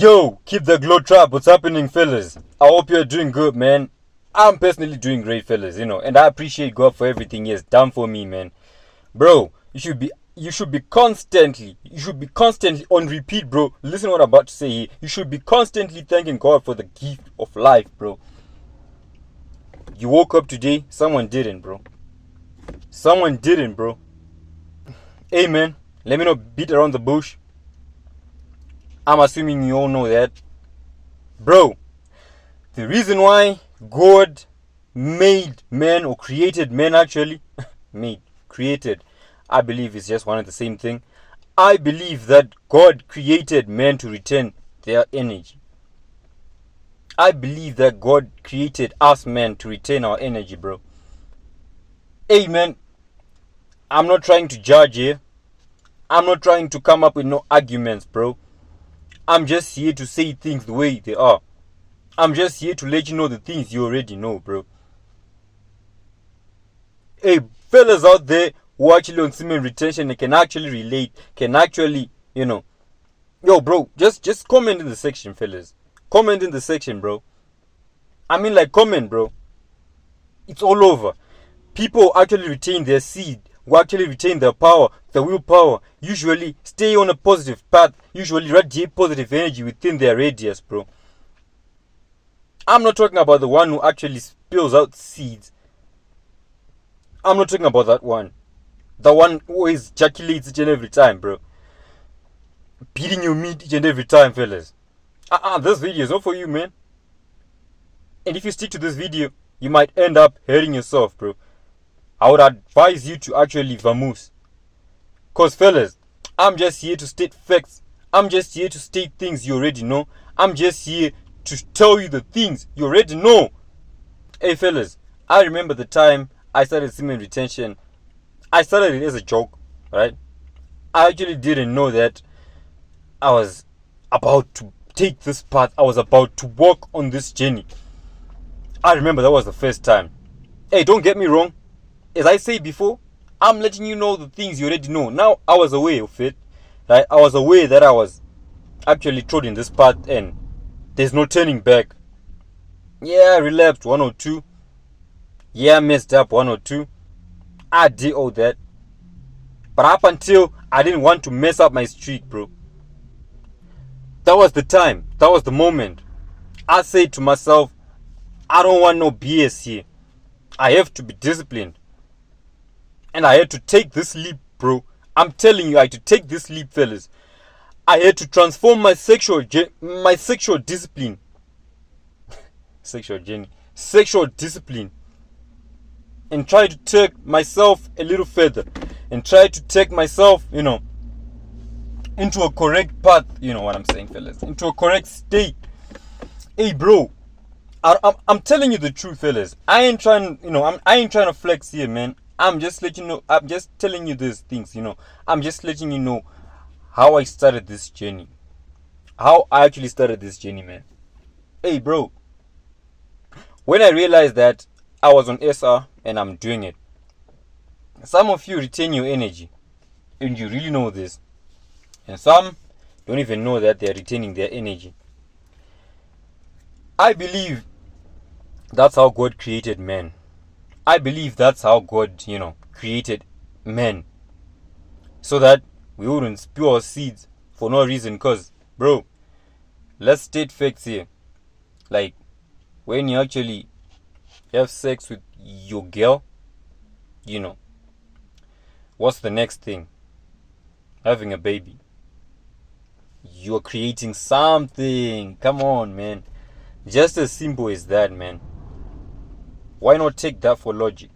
Yo, keep the glow trap. What's happening, fellas? I hope you're doing good, man. I'm personally doing great, fellas, and I appreciate God for everything He has done for me, man. Bro, you should be constantly on repeat, bro. Listen to what I'm about to say here. You should be constantly thanking God for the gift of life, bro. You woke up today, someone didn't, bro. Someone didn't, bro. Amen. Let me not beat around the bush. I'm assuming you all know that. Bro, the reason why God made man, or created man actually, created, I believe is just one and the same thing. I believe that God created man to retain their energy. I believe that God created us men to retain our energy, bro. Amen. I'm not trying to judge here. I'm not trying to come up with no arguments, bro. I'm just here to say things the way they are. I'm just here to let you know the things you already know, bro. Hey, fellas out there who are actually on semen retention and can actually relate, can actually, yo, bro, just comment in the section, fellas. Comment in the section, bro. I mean, like, comment, bro. It's all over. People actually retain their seed, who actually retain their power, the willpower, usually stay on a positive path, usually radiate positive energy within their radius, bro. I'm not talking about the one who actually spills out seeds. I'm not talking about that one. The one who always ejaculates each and every time, bro. Beating your meat each and every time, fellas. This video is not for you, man. And if you stick to this video, you might end up hurting yourself, bro. I would advise you to actually vamoose. Cause fellas, I'm just here to state facts. I'm just here to state things you already know. I'm just here to tell you the things you already know. Hey fellas, I remember the time I started semen retention. I started it as a joke, right? I actually didn't know that I was about to take this path. I was about to walk on this journey. I remember that was the first time. Hey, don't get me wrong. As I said before, I'm letting you know the things you already know. Now, I was aware of it. Right? I was aware that I was actually trotting this path and there's no turning back. Yeah, I relapsed 1 or 2. Yeah, I messed up 1 or 2. I did all that. But up until I didn't want to mess up my streak, bro. That was the time. That was the moment. I said to myself, I don't want no BS here. I have to be disciplined. And I had to take this leap, bro. I'm telling you, I had to take this leap, fellas. I had to transform my sexual discipline. Sexual discipline. And try to take myself a little further. And try to take myself, into a correct path. You know what I'm saying, fellas. Into a correct state. Hey, bro. I'm telling you the truth, fellas. I ain't trying to flex here, man. I'm just letting you know. I'm just telling you these things, I'm just letting you know how I started this journey. How I actually started this journey, man. Hey, bro. When I realized that I was on SR and I'm doing it, some of you retain your energy, and you really know this, and some don't even know that they're retaining their energy. I believe that's how God created man. I believe that's how God, created men. So that we wouldn't spew our seeds for no reason. Because, bro, let's state facts here. Like, when you actually have sex with your girl, what's the next thing? Having a baby. You're creating something. Come on, man. Just as simple as that, man. Why not take that for logic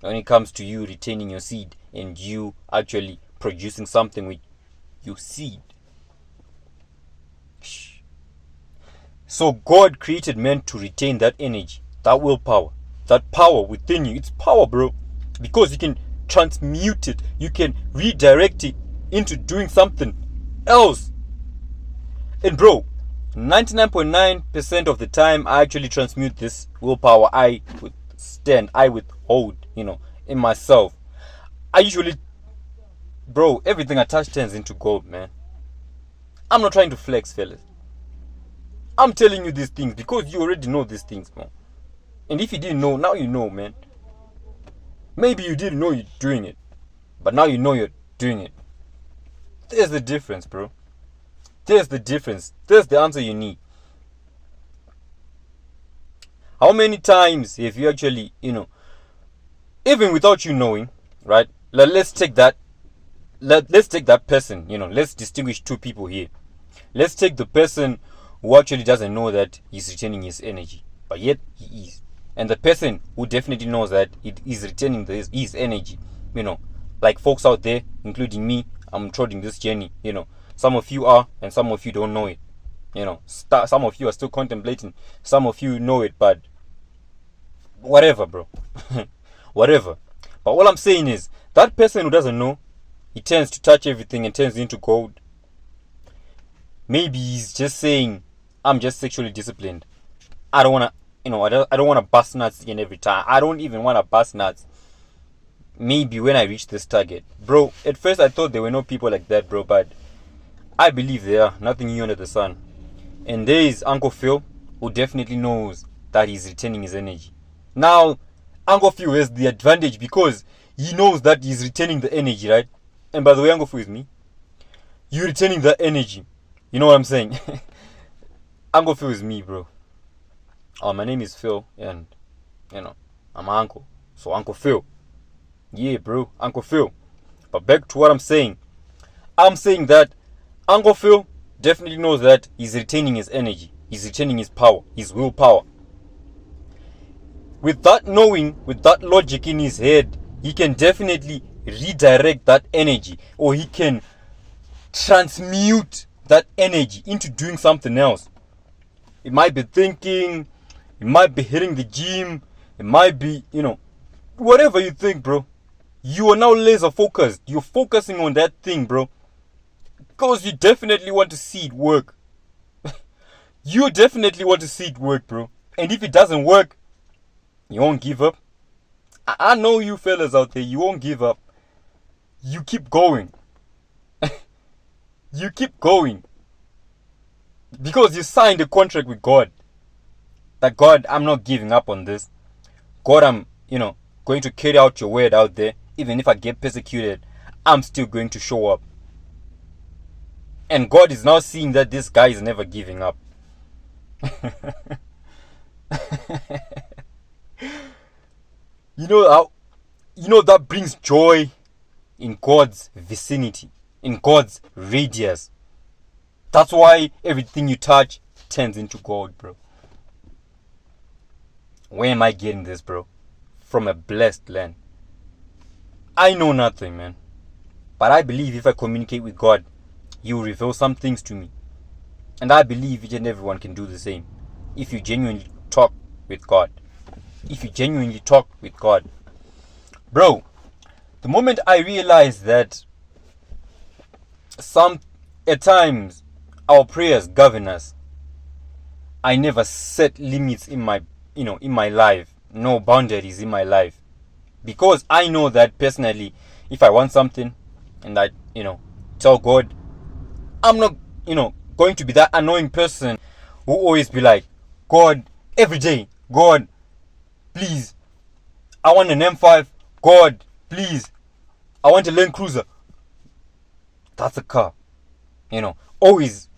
when it comes to you retaining your seed and you actually producing something with your seed? So God created man to retain that energy, that willpower, that power within you. It's power, bro. Because you can transmute it. You can redirect it into doing something else. And bro, 99.9% of the time I actually transmute this willpower I withhold, in myself. I usually, bro, everything I touch turns into gold, man. I'm not trying to flex, fellas. I'm telling you these things because you already know these things, man. And if you didn't know, now you know, man. Maybe you didn't know you're doing it, but now you know you're doing it. There's the difference, bro. There's the difference. There's the answer you need. How many times have you actually, even without you knowing, right? Let's take that. Let's take that person, let's distinguish two people here. Let's take the person who actually doesn't know that he's retaining his energy, but yet he is. And the person who definitely knows that it is retaining his energy, like folks out there, including me, I'm trotting this journey, Some of you are, and some of you don't know it. Some of you are still contemplating. Some of you know it, but whatever, bro. Whatever. But all I'm saying is, that person who doesn't know, he tends to touch everything and turns into gold. Maybe he's just saying, I'm just sexually disciplined. I don't want to, I don't want to bust nuts again every time. I don't even want to bust nuts. Maybe when I reach this target. Bro, at first I thought there were no people like that, bro, but I believe there are. Nothing new under the sun. And there is Uncle Phil, who definitely knows that he's retaining his energy. Now, Uncle Phil has the advantage because he knows that he's retaining the energy, right? And by the way, Uncle Phil is me. You're retaining the energy. You know what I'm saying? Uncle Phil is me, bro. Oh, my name is Phil, and, I'm uncle. So, Uncle Phil. Yeah, bro, Uncle Phil. But back to what I'm saying. I'm saying that Uncle Phil definitely knows that he's retaining his energy. He's retaining his power, his willpower. With that knowing, with that logic in his head, he can definitely redirect that energy, or he can transmute that energy into doing something else. It might be thinking, it might be hitting the gym, it might be, whatever you think, bro. You are now laser focused. You're focusing on that thing, bro. Because you definitely want to see it work. You definitely want to see it work, bro. And if it doesn't work, you won't give up. I know you fellas out there, you won't give up. You keep going. You keep going. Because you signed a contract with God. That God, I'm not giving up on this. God, I'm, going to carry out your word out there. Even if I get persecuted, I'm still going to show up. And God is now seeing that this guy is never giving up. That brings joy in God's vicinity, in God's radius. That's why everything you touch turns into gold, bro. Where am I getting this, bro? From a blessed land. I know nothing, man. But I believe if I communicate with God, He will reveal some things to me. And I believe each and everyone can do the same. If you genuinely talk with God. If you genuinely talk with God. Bro, the moment I realized that at times our prayers govern us, I never set limits in my life. No boundaries in my life. Because I know that personally, if I want something and I, tell God, I'm not, going to be that annoying person who always be like, God, every day, God, please, I want an M5, God, please, I want a Land Cruiser. That's a car. Always,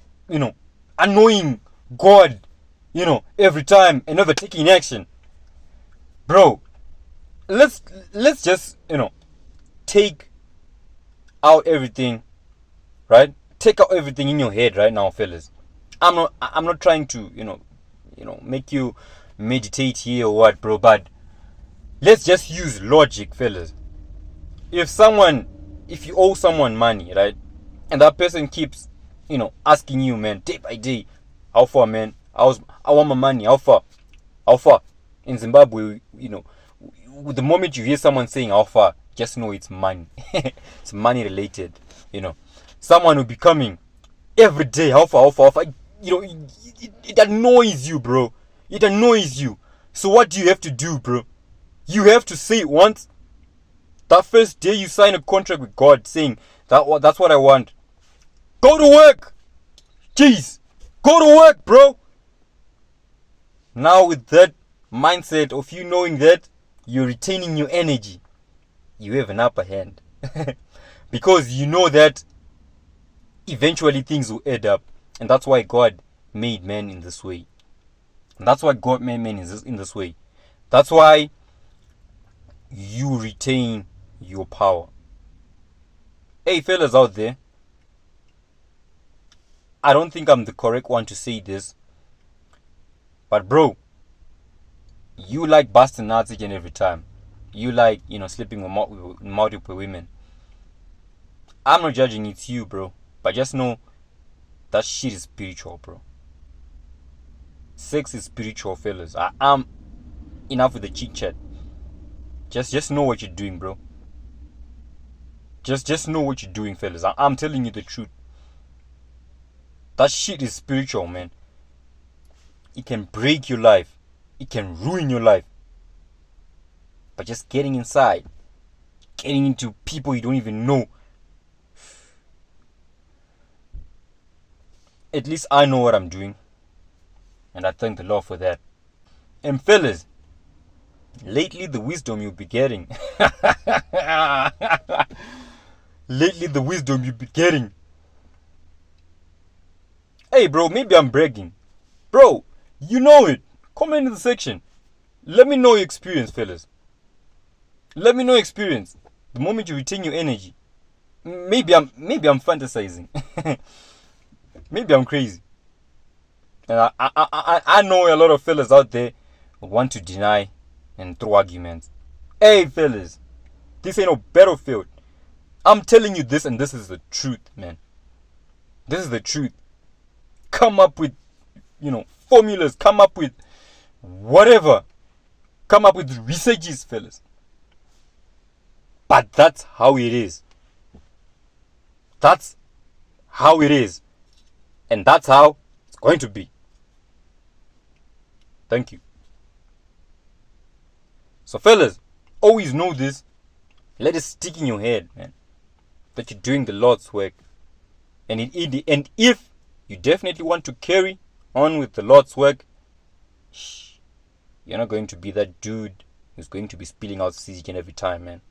annoying God, every time and never taking action. Bro, let's just, take out everything, right? Take out everything in your head right now, fellas. I'm not trying to, make you meditate here or what, bro, but let's just use logic, fellas. If you owe someone money, right? And that person keeps, asking you, man, day by day, how far, man? I want my money, how far? How far? In Zimbabwe, the moment you hear someone saying how far, just know it's money. It's money related, Someone will be coming every day, how far, how far, how far. It annoys you, bro. It annoys you. So what do you have to do, bro? You have to say it once. That first day you sign a contract with God saying, that's what I want. Go to work. Jeez. Go to work, bro. Now with that mindset of you knowing that you're retaining your energy, you have an upper hand. Because you know that eventually things will add up. And that's why God made man in this way. And that's why God made man in this way. That's why you retain your power. Hey, fellas out there, I don't think I'm the correct one to say this, but bro, you like busting nuts each and every time. You like, sleeping with multiple women. I'm not judging, it's you, bro. But just know that shit is spiritual, bro. Sex is spiritual, fellas. I'm enough with the chit chat. Just know what you're doing, bro. Just know what you're doing, fellas. I'm telling you the truth. That shit is spiritual, man. It can break your life. It can ruin your life. But just getting inside, getting into people you don't even know. At least I know what I'm doing. And I thank the Lord for that. And fellas, lately the wisdom you'll be getting. Lately the wisdom you'll be getting. Hey bro, maybe I'm bragging. Bro, you know it. Comment in the section. Let me know your experience, fellas. Let me know your experience. The moment you retain your energy. Maybe I'm fantasizing. Maybe I'm crazy. And I know a lot of fellas out there want to deny and throw arguments. Hey fellas, this ain't no battlefield. I'm telling you this, and this is the truth, man. This is the truth. Come up with, formulas. Come up with whatever. Come up with researches, fellas. But that's how it is. That's how it is. And that's how it's going to be. Thank you. So fellas, always know this. Let it stick in your head, man. That you're doing the Lord's work. And if you definitely want to carry on with the Lord's work, you're not going to be that dude who's going to be spilling out seeds every time, man.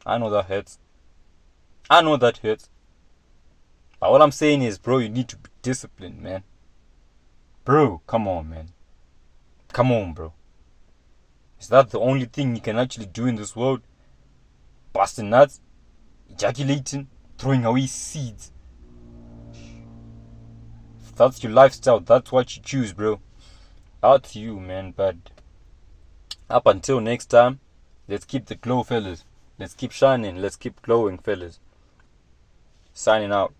I know that hurts. I know that hurts. But all I'm saying is, bro, you need to be disciplined, man. Bro, come on, man. Come on, bro. Is that the only thing you can actually do in this world? Busting nuts, ejaculating, throwing away seeds. If that's your lifestyle, that's what you choose, bro. Out to you, man. But up until next time, let's keep the glow, fellas. Let's keep shining. Let's keep glowing, fellas. Signing out.